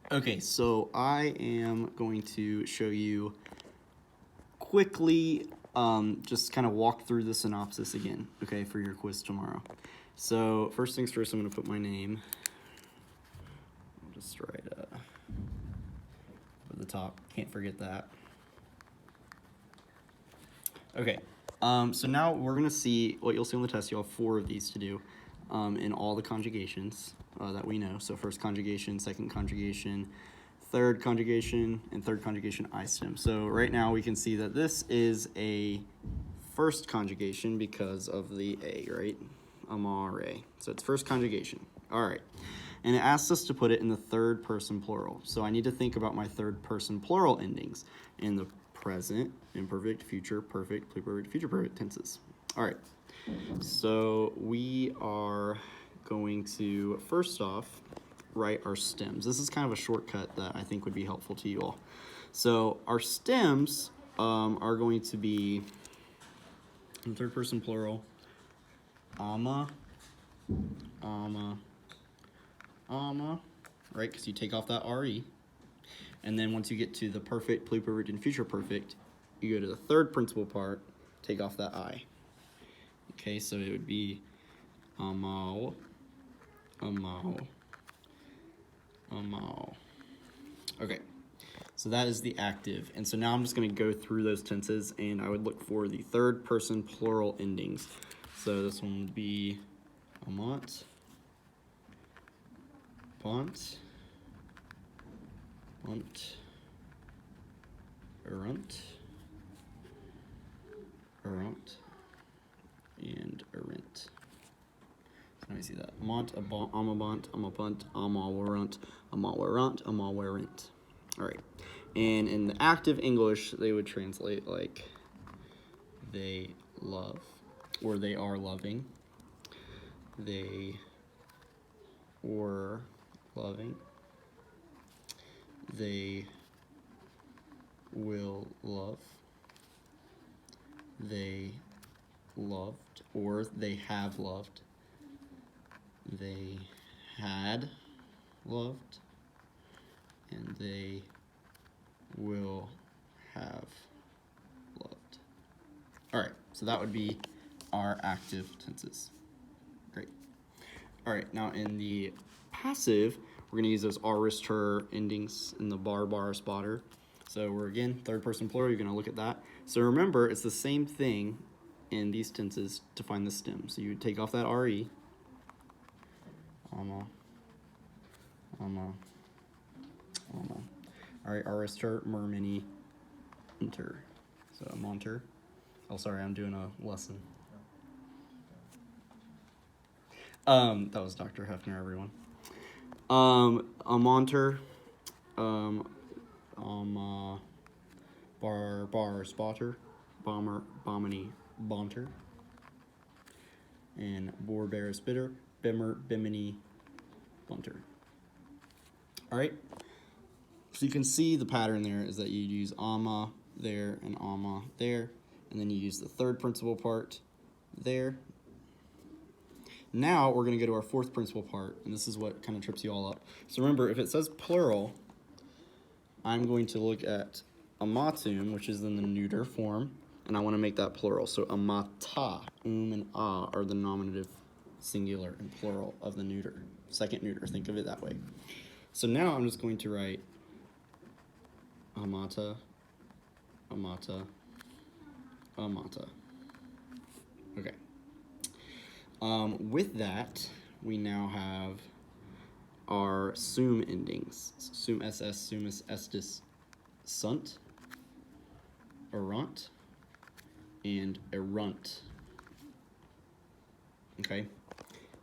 Okay, so I am going to show you quickly, just kind of walk through the synopsis again, okay, for your quiz tomorrow. So first things first, I'm going to put my name. I'll just write at the top. Can't forget that. Okay, so now we're going to see what you'll see on the test. You'll have 4 of these to do in all the conjugations that we know. So first conjugation, second conjugation, third conjugation, and third conjugation I stem. So right now we can see that this is a first conjugation because of the A, right? Amare. So it's first conjugation. All right. And it asks us to put it in the third person plural. So I need to think about my third person plural endings in the present, imperfect, future, perfect, pluperfect, future perfect tenses. All right. So we are going to, first off, write our stems. This is kind of a shortcut that I think would be helpful to you all. So our stems are going to be, in third person plural, ama, right? Because you take off that RE. And then once you get to the perfect, pluperfect, and future perfect, you go to the third principal part, take off that I. Okay, so it would be amao, amao, amao. Okay, so that is the active. And so now I'm just going to go through those tenses, and I would look for the third person plural endings. So this one would be amant, pont, punt, erunt, erunt, and erint. So let me see that. Amant, amabont, amapunt, amawerunt, amawerunt, amawerint. All right. And in the active English, they would translate like they love, or they are loving. They were loving. They will love. They loved, or they have loved. They had loved, and they will have loved. All right, so that would be our active tenses. Great. All right, now in the passive, we're gonna use those aorist her endings in the bar, spotter. So we're again, third person plural, you're gonna look at that. So remember, it's the same thing in these tenses to find the stem. So you would take off that RE, ama. All right, aorist her, mermini, enter. So amonter. Oh, sorry, I'm doing a lesson. That was Dr. Hefner, everyone. Amonter, bar, spotter, bomber, bomini, bonter, and bor, bear, spitter, bimmer, bimini, bunter. All right. So you can see the pattern there is that you use ama there and ama there, and then you use the third principal part there. Now we're going to go to our fourth principal part, and this is what kind of trips you all up. So remember, if it says plural, I'm going to look at amatum, which is in the neuter form, and I want to make that plural. So amata, and a are the nominative singular and plural of the neuter. Second neuter, think of it that way. So now I'm just going to write amata, amata, amata. Okay. With that, we now have our sum endings. Sum ss, sumus estis, sunt, erant, and erunt. Okay?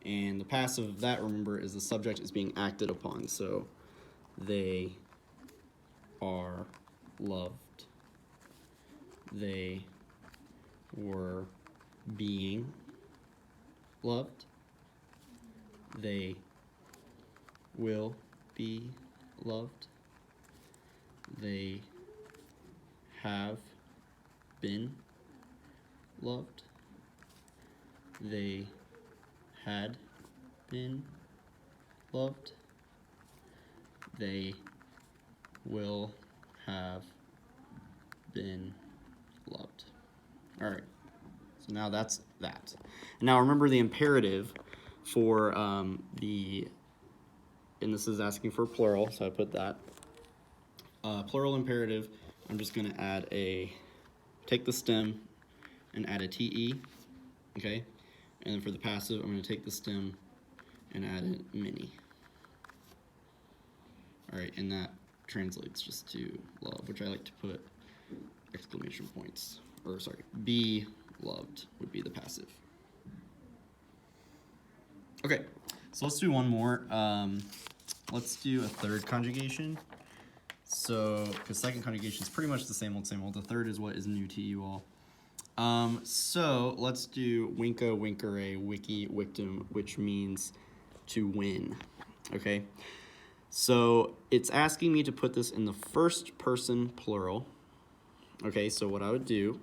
And the passive of that, remember, is the subject is being acted upon. So they are loved. They were being loved. They will be loved. They have been loved. They had been loved. They will have been loved. All right, so now that's that. Now remember the imperative for and this is asking for plural, so I put that. Plural imperative, I'm just gonna add take the stem and add a TE, okay? And then for the passive, I'm gonna take the stem and add a mini. All right, and that translates just to love, which I like to put exclamation points, or sorry, be loved would be the passive. Okay, so let's do one more. Let's do a third conjugation. So, because second conjugation is pretty much the same old. The third is what is new to you all. So let's do winka, winkere, wiki, wictum, which means to win. Okay. So it's asking me to put this in the first person plural. Okay, so what I would do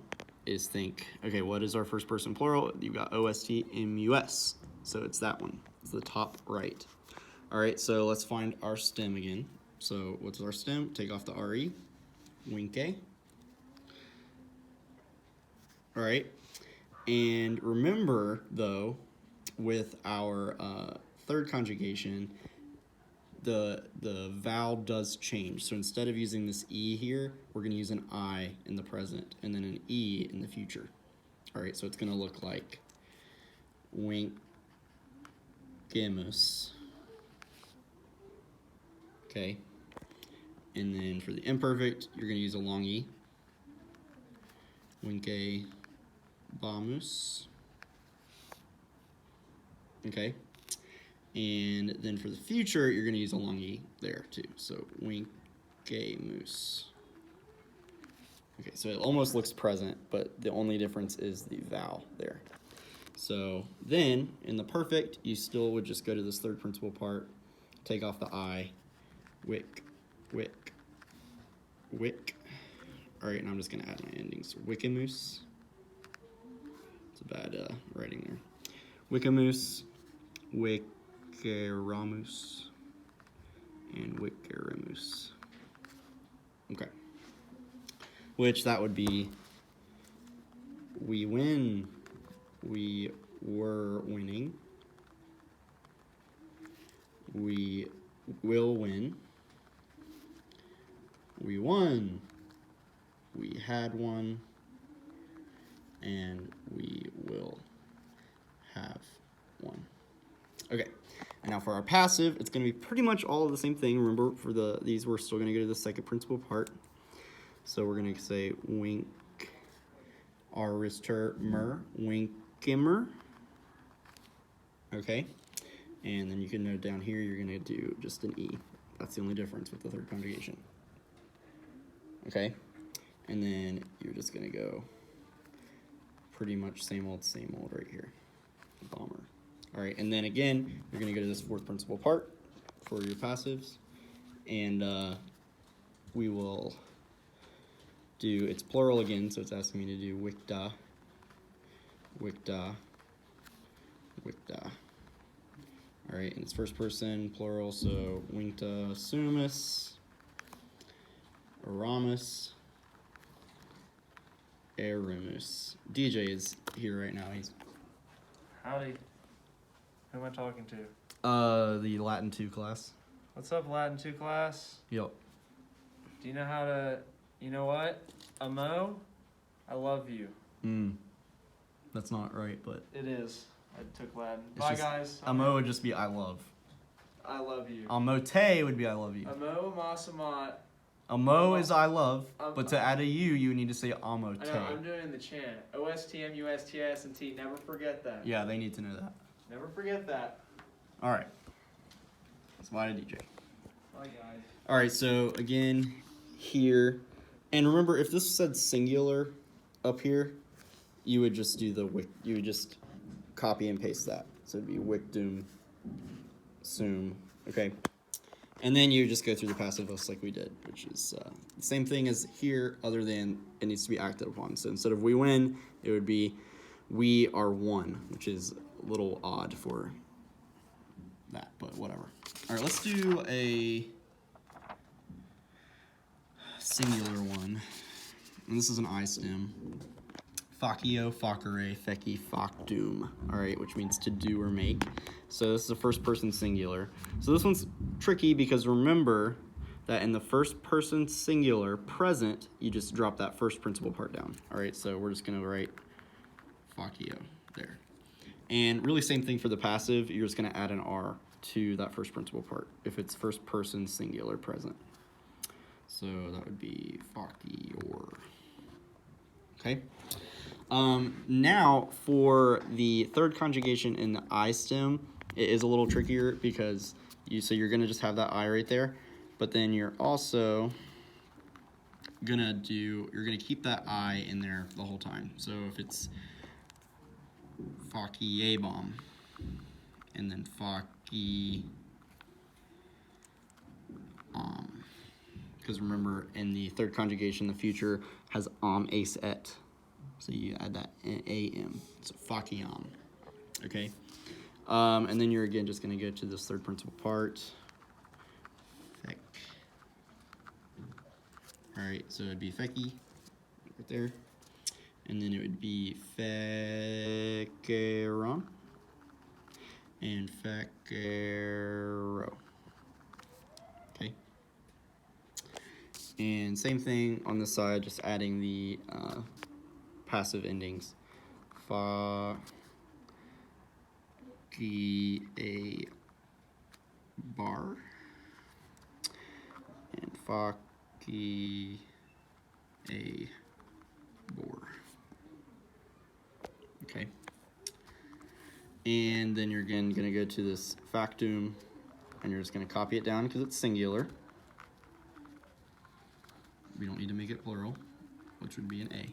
is think, okay, what is our first person plural? You've got OST-MUS. So it's that one. It's the top right. All right, so let's find our stem again. So what's our stem? Take off the RE. Winke. All right. And remember, though, with our third conjugation, the vowel does change. So instead of using this E here, we're going to use an I in the present and then an E in the future. All right, so it's going to look like winkimus. Okay. And then for the imperfect, you're going to use a long E. Winke bamus. Okay. And then for the future, you're going to use a long E there too. So winkemus. Okay, so it almost looks present, but the only difference is the vowel there. So then, in the perfect, you still would just go to this third principal part, take off the I, wick, wick, wick. All right, and I'm just going to add my endings. Wickamoose. It's a bad writing there. Wickamoose, wickeramus, and wickeramus. Okay. Which that would be, we win, we were winning, we will win, we won, we had one, and we will have one. Okay, and now for our passive, it's going to be pretty much all of the same thing. Remember, for these, we're still going to go to the second principal part. So we're going to say wink, arister-mer, winkimmer. Okay, and then you can note down here, you're going to do just an E. That's the only difference with the third conjugation. Okay, and then you're just going to go pretty much same old right here. Bomber. All right, and then again, you're going to go to this fourth principal part for your passives, and we will do, it's plural again, so it's asking me to do wicta, wicta, wicta. All right, and it's first person plural, so winkta sumus, aramus, erimus. DJ is here right now. He's howdy. Who am I talking to? The Latin 2 class. What's up, Latin 2 class? Yep. Do you know how to, you know what? Amo, I love you. That's not right, but it is. I took Latin. Bye, guys. Amo would just be I love. I love you. Amote would be I love you. Amo masamat. Amo is I love, but to add a U, you need to say amote. I know, I'm doing the chant. O-S-T-M-U-S-T-I-S-N-T. Never forget that. Yeah, they need to know that. Never forget that. All right. Let's bye to DJ. Bye, guys. All right, so again, here. And remember, if this said singular up here, you would just do you would just copy and paste that. So it'd be wictum, sum, okay? And then you just go through the passive voice like we did, which is the same thing as here, other than it needs to be acted upon. So instead of we win, it would be we are won, which is a little odd for that, but whatever. All right, let's do singular one. And this is an I stem. Facio, facere, feci, factum. All right, which means to do or make. So this is a first person singular. So this one's tricky because remember that in the first person singular present, you just drop that first principal part down. All right, so we're just gonna write facio there. And really same thing for the passive, you're just gonna add an R to that first principal part if it's first person singular present. So that would be facior. Okay. Now for the third conjugation in the I stem, it is a little trickier because you're gonna just have that I right there, but then you're also gonna keep that I in there the whole time. So if it's faciebom and then faci because remember in the third conjugation the future has ace et. So you add that am. So faciam. Okay. And then you're again just gonna go to this third principal part. Fec. Alright, so it'd be feci right there. And then it would be feceron and fecero. Okay. And same thing on this side, just adding the passive endings. Fa, a bar, and fa, a bor. Okay. And then you're again going to go to this factum, and you're just going to copy it down because it's singular. We don't need to make it plural, which would be an A.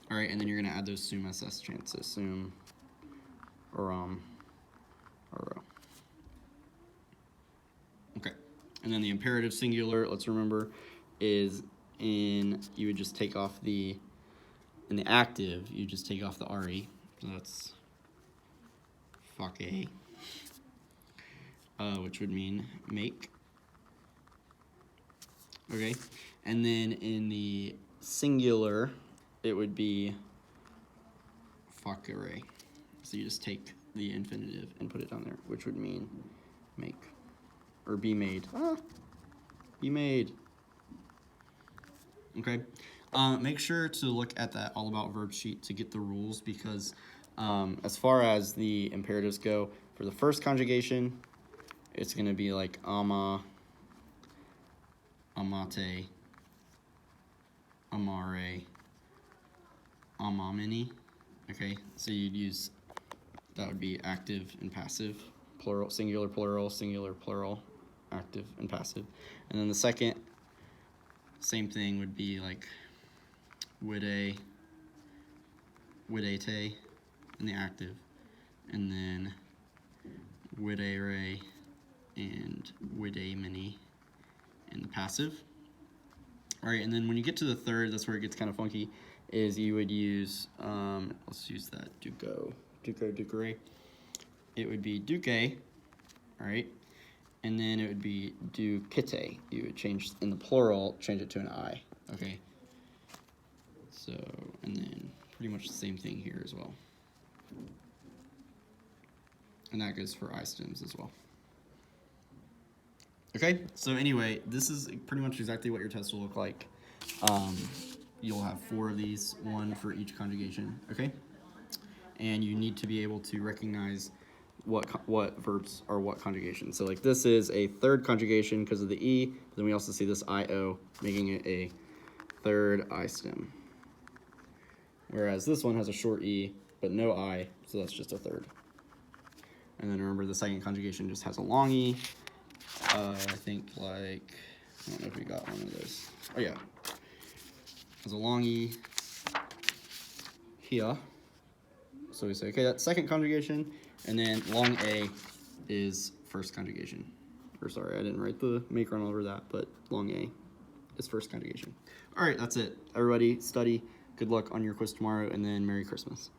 All right, and then you're going to add those sum ss chances, sum, or Okay, and then the imperative singular, let's remember, is you would just take off in the active, you just take off the RE, so that's face, which would mean make. Okay, and then in the singular, it would be facere. So you just take the infinitive and put it down there, which would mean make or be made. Be made. Okay. Make sure to look at that all about verb sheet to get the rules because as far as the imperatives go, for the first conjugation, it's going to be like ama, amate, amare, amamini. Okay, so you'd use, that would be active and passive, plural, singular, plural, active and passive. And then the second, same thing would be like widate in the active, and then widere and widamini in the passive. All right, and then when you get to the third, that's where it gets kind of funky, is you would use, let's use that ducere. It would be duque, all right? And then it would be ducite. You would change, in the plural, change it to an I, okay? So, and then pretty much the same thing here as well. And that goes for I stems as well. Okay, so anyway, this is pretty much exactly what your test will look like. You'll have 4 of these, 1 for each conjugation, okay? And you need to be able to recognize what verbs are what conjugation. So like this is a third conjugation because of the E, but then we also see this IO, making it a third I stem. Whereas this one has a short E, but no I, so that's just a third. And then remember the second conjugation just has a long E. I think like, I don't know if we got one of those. Oh yeah, has a long E here. So we say, okay, that's second conjugation, and then long A is first conjugation. Or sorry, I didn't write the make run over that, but long A is first conjugation. All right, that's it. Everybody study. Good luck on your quiz tomorrow, and then Merry Christmas.